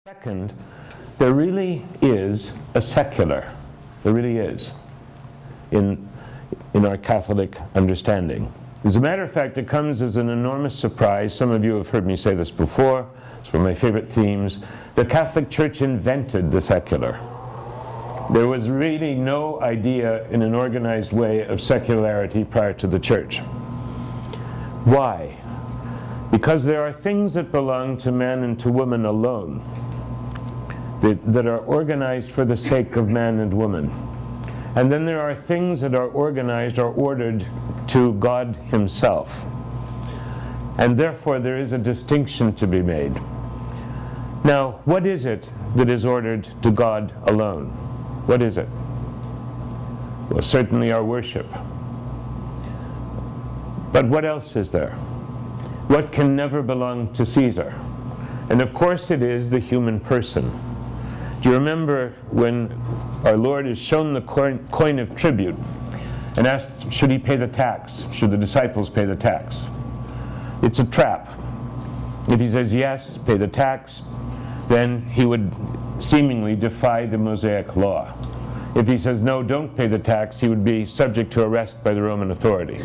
Second, there really is a secular. There really is in our Catholic understanding. As a matter of fact, it comes as an enormous surprise. Some of you have heard me say this before. It's one of my favorite themes. The Catholic Church invented the secular. There was really no idea in an organized way of secularity prior to the Church. Why? Because there are things that belong to man and to woman alone, that are organized for the sake of man and woman. And then there are things that are organized or ordered to God Himself. And therefore there is a distinction to be made. Now, what is it that is ordered to God alone? What is it? Well, certainly our worship. But what else is there? What can never belong to Caesar? And of course it is the human person. Do you remember when our Lord is shown the coin of tribute and asked, should He pay the tax? Should the disciples pay the tax? It's a trap. If He says yes, pay the tax, then He would seemingly defy the Mosaic law. If He says no, don't pay the tax, He would be subject to arrest by the Roman authority.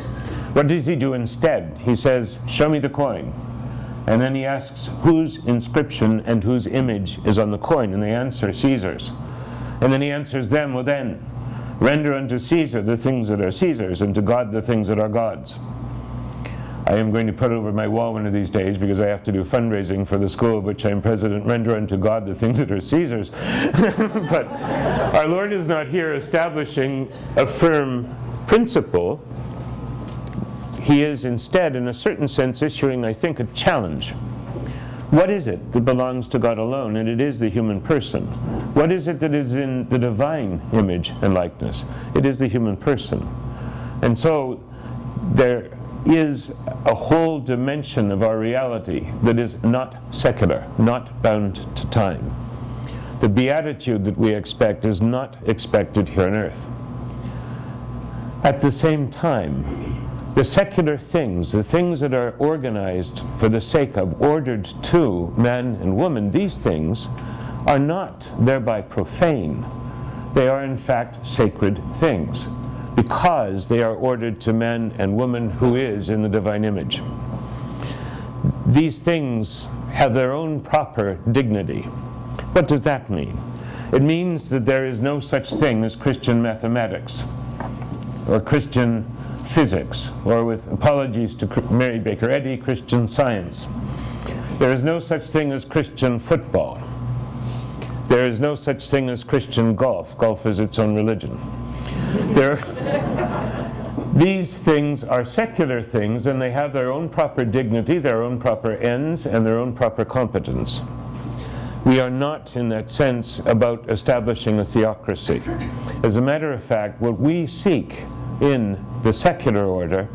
What does He do instead? He says, show me the coin. And then He asks whose inscription and whose image is on the coin, and they answer, Caesar's. And then He answers them, well then, render unto Caesar the things that are Caesar's, and to God the things that are God's. I am going to put over my wall one of these days, because I have to do fundraising for the school of which I am president, render unto God the things that are Caesar's. But our Lord is not here establishing a firm principle. He is instead, in a certain sense, issuing, I think, a challenge. What is it that belongs to God alone? And it is the human person. What is it that is in the divine image and likeness? It is the human person. And so there is a whole dimension of our reality that is not secular, not bound to time. The beatitude that we expect is not expected here on earth. At the same time, the secular things, the things that are organized for the sake of, ordered to man and woman, these things are not thereby profane. They are in fact sacred things, because they are ordered to man and woman who is in the divine image. These things have their own proper dignity. What does that mean? It means that there is no such thing as Christian mathematics or Christian physics, or, with apologies to Mary Baker Eddy, Christian science. There is no such thing as Christian football. There is no such thing as Christian golf. Golf is its own religion. These things are secular things, and they have their own proper dignity, their own proper ends, and their own proper competence. We are not, in that sense, about establishing a theocracy. As a matter of fact, what we seek in the secular order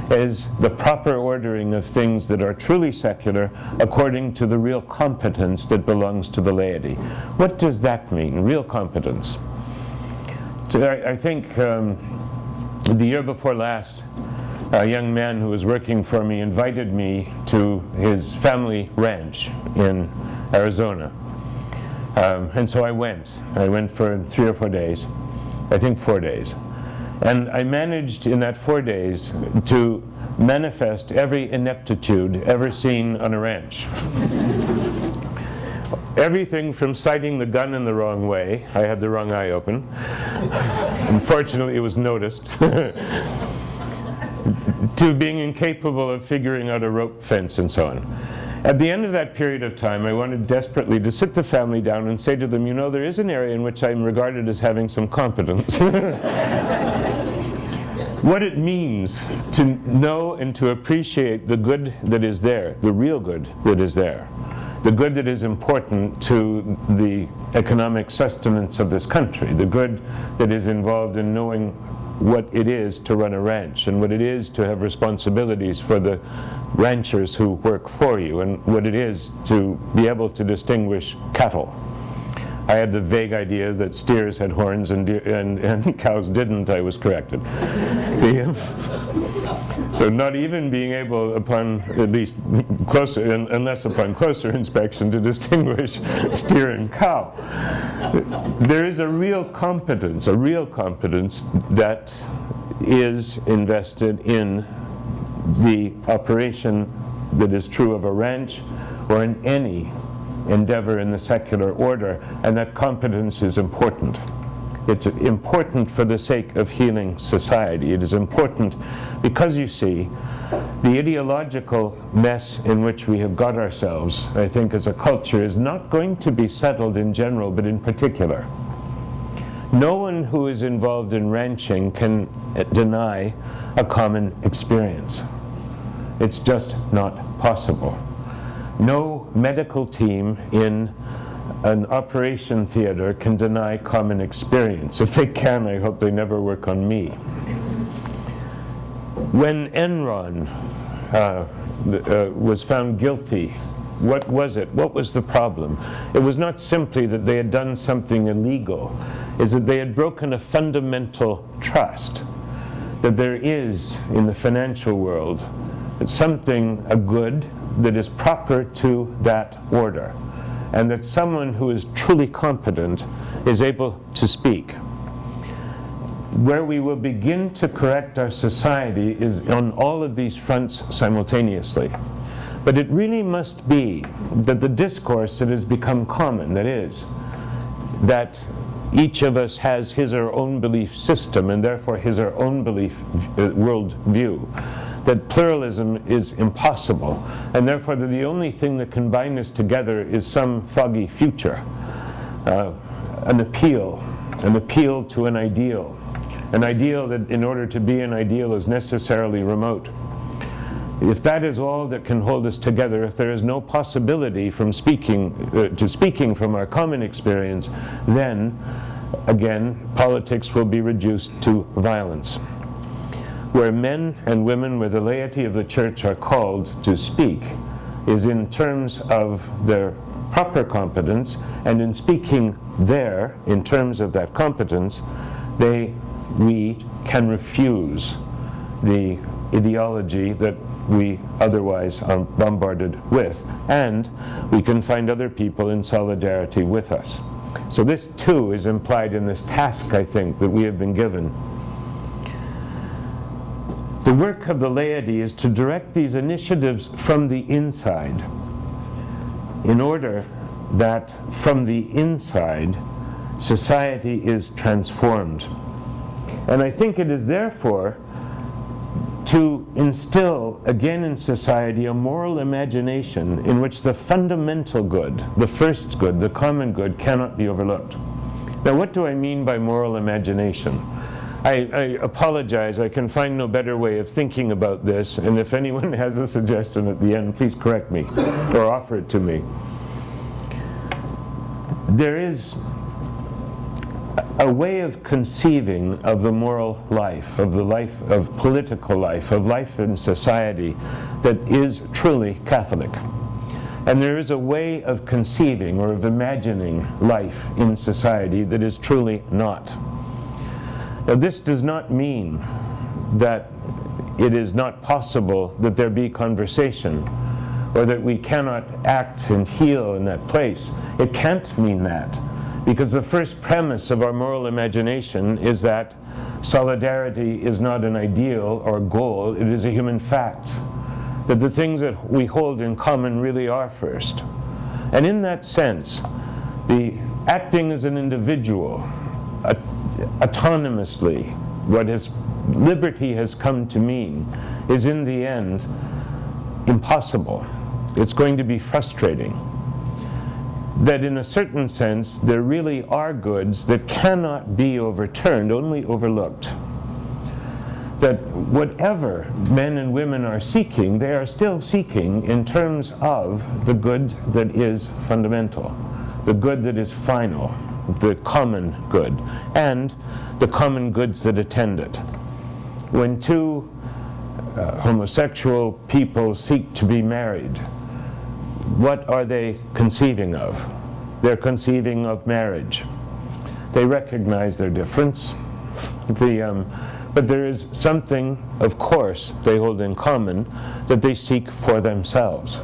is the proper ordering of things that are truly secular according to the real competence that belongs to the laity. What does that mean, real competence? So I think the year before last, a young man who was working for me invited me to his family ranch in Arizona. And so I went. I went for 3 or 4 days, I think 4 days. And I managed in that 4 days to manifest every ineptitude ever seen on a ranch. Everything from sighting the gun in the wrong way, I had the wrong eye open, unfortunately it was noticed, to being incapable of figuring out a rope fence and so on. At the end of that period of time, I wanted desperately to sit the family down and say to them, you know, there is an area in which I'm regarded as having some competence. What it means to know and to appreciate the good that is there, the real good that is there, the good that is important to the economic sustenance of this country, the good that is involved in knowing what it is to run a ranch, and what it is to have responsibilities for the ranchers who work for you, and what it is to be able to distinguish cattle. I had the vague idea that steers had horns and cows didn't. I was corrected. So not even being able, upon at least closer, unless upon closer inspection, to distinguish steer and cow. There is a real competence that is invested in the operation that is true of a ranch or in any endeavor in the secular order, and that competence is important. It's important for the sake of healing society. It is important because, you see, the ideological mess in which we have got ourselves, I think, as a culture, is not going to be settled in general, but in particular. No one who is involved in ranching can deny a common experience. It's just not possible. No medical team in an operation theater can deny common experience. If they can, I hope they never work on me. When Enron was found guilty, what was it? What was the problem? It was not simply that they had done something illegal. It's that they had broken a fundamental trust that there is in the financial world something, a good, that is proper to that order, and that someone who is truly competent is able to speak. Where we will begin to correct our society is on all of these fronts simultaneously. But it really must be that the discourse that has become common, that is, that each of us has his or her own belief system and therefore his or her own belief world view, that pluralism is impossible, and therefore that the only thing that can bind us together is some foggy future, an appeal to an ideal that in order to be an ideal is necessarily remote. If that is all that can hold us together, if there is no possibility from speaking from our common experience, then again politics will be reduced to violence. Where men and women, where the laity of the Church are called to speak, is in terms of their proper competence, and in speaking there, in terms of that competence, we can refuse the ideology that we otherwise are bombarded with, and we can find other people in solidarity with us. So this too is implied in this task, I think, that we have been given. The work of the laity is to direct these initiatives from the inside, in order that from the inside society is transformed. And I think it is therefore to instill again in society a moral imagination in which the fundamental good, the first good, the common good, cannot be overlooked. Now, what do I mean by moral imagination? I apologize, I can find no better way of thinking about this, and if anyone has a suggestion at the end, please correct me or offer it to me. There is a way of conceiving of the moral life, of the life of political life, of life in society that is truly Catholic. And there is a way of conceiving or of imagining life in society that is truly not. Now, this does not mean that it is not possible that there be conversation or that we cannot act and heal in that place. It can't mean that, because the first premise of our moral imagination is that solidarity is not an ideal or goal, it is a human fact. That the things that we hold in common really are first. And in that sense, the acting as an individual, autonomously, what liberty has come to mean, is in the end impossible. It's going to be frustrating. That in a certain sense, there really are goods that cannot be overturned, only overlooked. That whatever men and women are seeking, they are still seeking in terms of the good that is fundamental, the good that is final, the common good, and the common goods that attend it. When two homosexual people seek to be married, what are they conceiving of? their conceiving of marriage. They recognize their difference, but there is something, of course, they hold in common that they seek for themselves.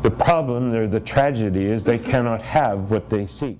The problem, or the tragedy, is they cannot have what they seek.